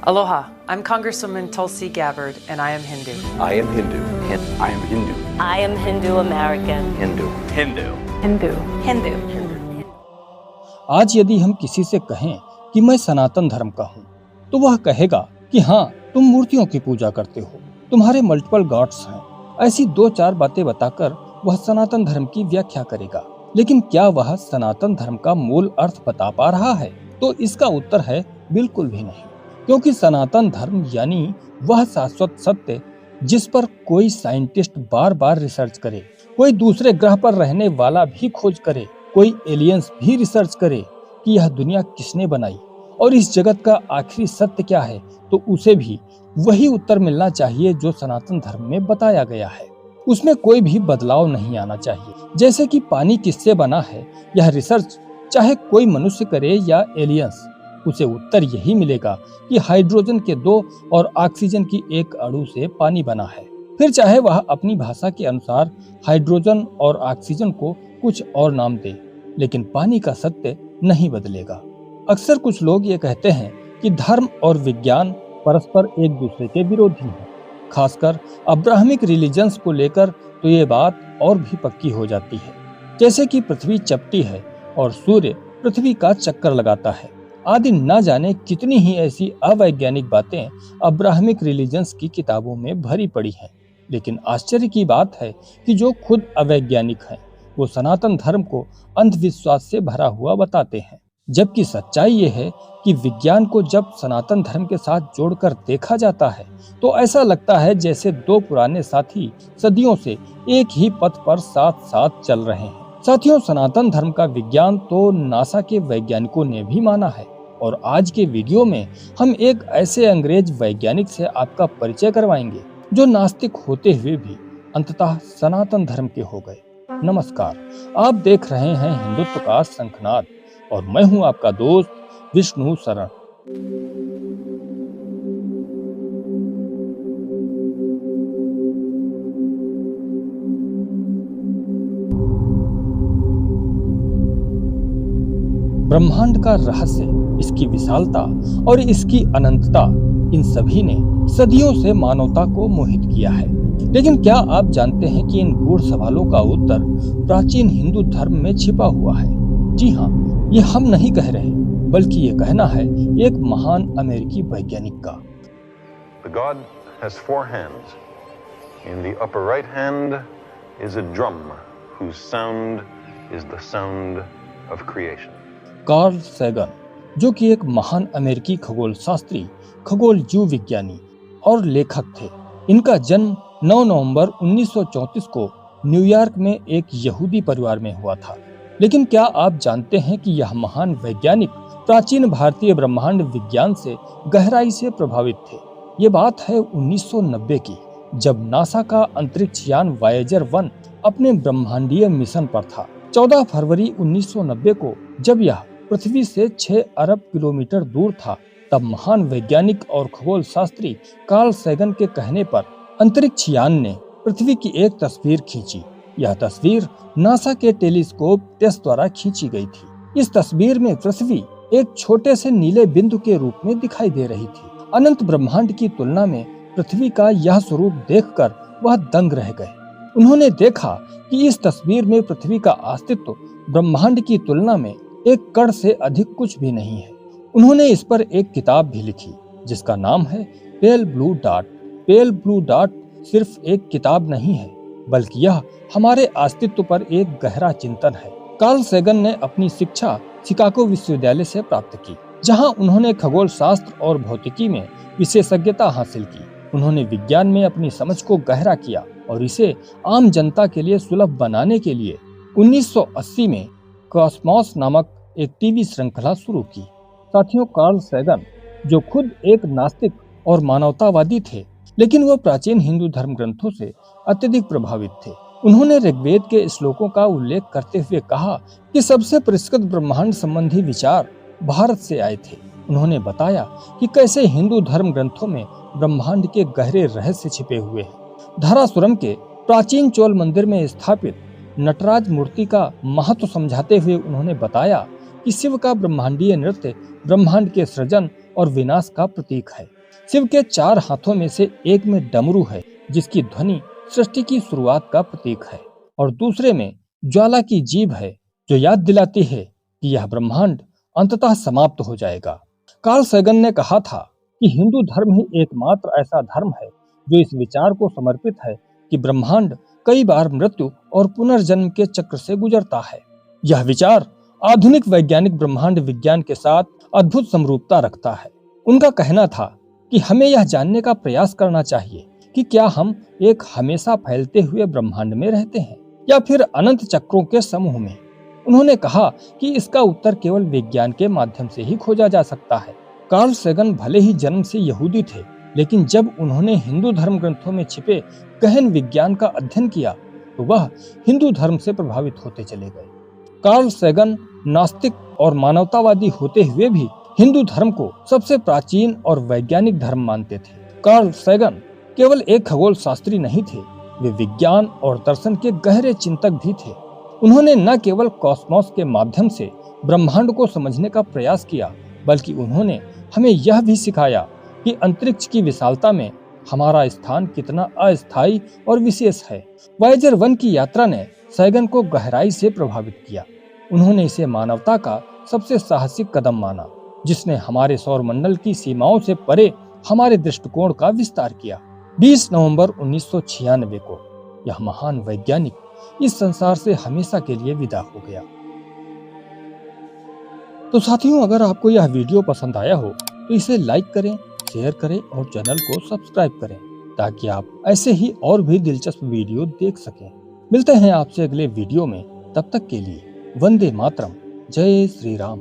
Aloha, I'm Congresswoman Tulsi Gabbard, and I am Hindu. I am Hindu. I am Hindu. I am Hindu American. Hindu. Hindu. Hindu. Hindu. आज यदि हम किसी से कहें कि मैं सनातन धर्म का हूँ, तो वह कहेगा कि हाँ, तुम मूर्तियों की पूजा करते हो, तुम्हारे मल्टीपल गॉड्स हैं। ऐसी 2-4 बातें बताकर वह सनातन धर्म की व्याख्या करेगा। लेकिन क्या वह सनातन धर्म का मूल अर्थ बता पा रहा है? तो इसका उत्तर है बिल्कुल भी नहीं, क्योंकि सनातन धर्म यानी वह शाश्वत सत्य जिस पर कोई साइंटिस्ट बार बार रिसर्च करे, कोई दूसरे ग्रह पर रहने वाला भी खोज करे, कोई एलियंस भी रिसर्च करे कि यह दुनिया किसने बनाई और इस जगत का आखिरी सत्य क्या है, तो उसे भी वही उत्तर मिलना चाहिए जो सनातन धर्म में बताया गया है। उसमें कोई भी बदलाव नहीं आना चाहिए। जैसे कि पानी किससे बना है, यह रिसर्च चाहे कोई मनुष्य करे या एलियंस, उसे उत्तर यही मिलेगा कि हाइड्रोजन के 2 और ऑक्सीजन की 1 अणु से पानी बना है। फिर चाहे वह अपनी भाषा के अनुसार हाइड्रोजन और ऑक्सीजन को कुछ और नाम दे, लेकिन पानी का सत्य नहीं बदलेगा। अक्सर कुछ लोग ये कहते हैं कि धर्म और विज्ञान परस्पर एक दूसरे के विरोधी हैं। खासकर अब्राहमिक रिलीजन्स को लेकर तो ये बात और भी पक्की हो जाती है। जैसे कि पृथ्वी चपटी है और सूर्य पृथ्वी का चक्कर लगाता है, आदि न जाने कितनी ही ऐसी अवैज्ञानिक बातें अब्राहमिक रिलीजन्स की किताबों में भरी पड़ी हैं। लेकिन आश्चर्य की बात है कि जो खुद अवैज्ञानिक हैं, वो सनातन धर्म को अंधविश्वास से भरा हुआ बताते हैं। जबकि सच्चाई ये है कि विज्ञान को जब सनातन धर्म के साथ जोड़कर देखा जाता है, तो ऐसा लगता है जैसे 2 पुराने साथी सदियों से एक ही पथ पर साथ साथ चल रहे हैं। साथियों, सनातन धर्म का विज्ञान तो नासा के वैज्ञानिकों ने भी माना है, और आज के वीडियो में हम एक ऐसे अंग्रेज वैज्ञानिक से आपका परिचय करवाएंगे जो नास्तिक होते हुए भी अंततः सनातन धर्म के हो गए। नमस्कार, आप देख रहे हैं हिंदुत्व का शंखनाद और मैं हूं आपका दोस्त विष्णु शरण। ब्रह्मांड का रहस्य, इसकी विशालता और इसकी अनंतता, इन सभी ने सदियों से मानवता को मोहित किया है। लेकिन क्या आप जानते हैं कि इन गूढ़ सवालों का उत्तर प्राचीन हिंदू धर्म में छिपा हुआ है? जी हाँ, ये हम नहीं कह रहे, बल्कि ये कहना है एक महान अमेरिकी वैज्ञानिक का। The god has 4 hands. In the upper right hand is a drum whose sound is the sound of creation. Carl Sagan, जो कि एक महान अमेरिकी खगोल शास्त्री, खगोल जीव विज्ञानी और लेखक थे। इनका जन्म 9 नवंबर 1934 को न्यूयॉर्क में एक यहूदी परिवार में हुआ था। लेकिन क्या आप जानते हैं कि यह महान वैज्ञानिक प्राचीन भारतीय ब्रह्मांड विज्ञान से गहराई से प्रभावित थे। ये बात है 1990 की, जब नासा का अंतरिक्ष यान वायेजर 1 अपने ब्रह्मांडीय मिशन पर था। 14 फरवरी 1990 को जब यह पृथ्वी से 6 अरब किलोमीटर दूर था, तब महान वैज्ञानिक और खगोल शास्त्री कार्ल सैगन के कहने पर अंतरिक्ष यान ने पृथ्वी की एक तस्वीर खींची। यह तस्वीर नासा के टेलीस्कोप टेस्ट द्वारा खींची गई थी। इस तस्वीर में पृथ्वी एक छोटे से नीले बिंदु के रूप में दिखाई दे रही थी। अनंत ब्रह्मांड की तुलना में पृथ्वी का यह स्वरूप देखकर वह दंग रह गए। उन्होंने देखा कि इस तस्वीर में पृथ्वी का अस्तित्व ब्रह्मांड की तुलना में एक कण से अधिक कुछ भी नहीं है। उन्होंने इस पर एक किताब भी लिखी जिसका नाम है pale blue dot. Pale blue dot सिर्फ एक किताब नहीं है, बल्कि यह हमारे अस्तित्व पर एक गहरा चिंतन है। कार्ल सैगन ने अपनी शिक्षा शिकागो विश्वविद्यालय से प्राप्त की, जहां उन्होंने खगोल शास्त्र और भौतिकी में विशेषज्ञता हासिल की। उन्होंने विज्ञान में अपनी समझ को गहरा किया और इसे आम जनता के लिए सुलभ बनाने के लिए 1980 में कॉस्मोस नामक एक टीवी श्रृंखला शुरू की। साथियों, कार्ल सैगन, जो खुद एक नास्तिक और मानवतावादी थे, लेकिन वो प्राचीन हिंदू धर्म ग्रंथों से अत्यधिक प्रभावित थे। उन्होंने ऋग्वेद के श्लोकों का उल्लेख करते हुए कहा कि सबसे परिष्कृत ब्रह्मांड संबंधी विचार भारत से आए थे। उन्होंने बताया कि कैसे हिंदू धर्म ग्रंथों में ब्रह्मांड के गहरे रहस्य छिपे हुए हैं। धारासुरम के प्राचीन चोल मंदिर में स्थापित नटराज मूर्ति का महत्व समझाते हुए उन्होंने बताया कि शिव का ब्रह्मांडीय नृत्य ब्रह्मांड के सृजन और विनाश का प्रतीक है। शिव के 4 हाथों में से एक में डमरू है, जिसकी ध्वनि सृष्टि की शुरुआत का प्रतीक है, और दूसरे में ज्वाला की जीभ है, जो याद दिलाती है कि यह ब्रह्मांड अंततः समाप्त हो जाएगा। कार्ल सैगन ने कहा था कि हिंदू धर्म ही एकमात्र ऐसा धर्म है जो इस विचार को समर्पित है कि ब्रह्मांड कई बार मृत्यु और पुनर्जन्म के चक्र से गुजरता है। यह विचार आधुनिक वैज्ञानिक ब्रह्मांड विज्ञान के साथ अद्भुत समरूपता रखता है। उनका कहना था कि हमें यह जानने का प्रयास करना चाहिए कि क्या हम एक हमेशा फैलते हुए ब्रह्मांड में रहते हैं या फिर अनंत चक्रों के समूह में। उन्होंने कहा कि इसका उत्तर केवल विज्ञान के माध्यम से ही खोजा जा सकता है। कार्ल सैगन भले ही जन्म से यहूदी थे, लेकिन जब उन्होंने हिंदू धर्म ग्रंथों में छिपे गहन विज्ञान का अध्ययन किया तो वह हिंदू धर्म से प्रभावित होते चले गए। कार्ल सैगन नास्तिक और मानवतावादी होते हुए भी हिंदू धर्म को सबसे प्राचीन और वैज्ञानिक धर्म मानते थे। कार्ल सैगन केवल एक खगोल शास्त्री नहीं थे, वे विज्ञान और दर्शन के गहरे चिंतक भी थे। उन्होंने न केवल कॉस्मोस के माध्यम से ब्रह्मांड को समझने का प्रयास किया, बल्कि उन्होंने हमें यह भी सिखाया कि अंतरिक्ष की विशालता में हमारा स्थान कितना अस्थायी और विशेष है। वॉयेजर 1 की यात्रा ने सैगन को गहराई से प्रभावित किया। उन्होंने इसे मानवता का सबसे साहसिक कदम माना, जिसने हमारे सौरमंडल की सीमाओं से परे हमारे दृष्टिकोण का विस्तार किया। 20 नवंबर 1996 को यह महान वैज्ञानिक इस संसार से हमेशा के लिए विदा हो गया। तो साथियों, अगर आपको यह वीडियो पसंद आया हो तो इसे लाइक करें, शेयर करें और चैनल को सब्सक्राइब करें, ताकि आप ऐसे ही और भी दिलचस्प वीडियो देख सकें। मिलते हैं आपसे अगले वीडियो में, तब तक के लिए वंदे मातरम, जय श्री राम।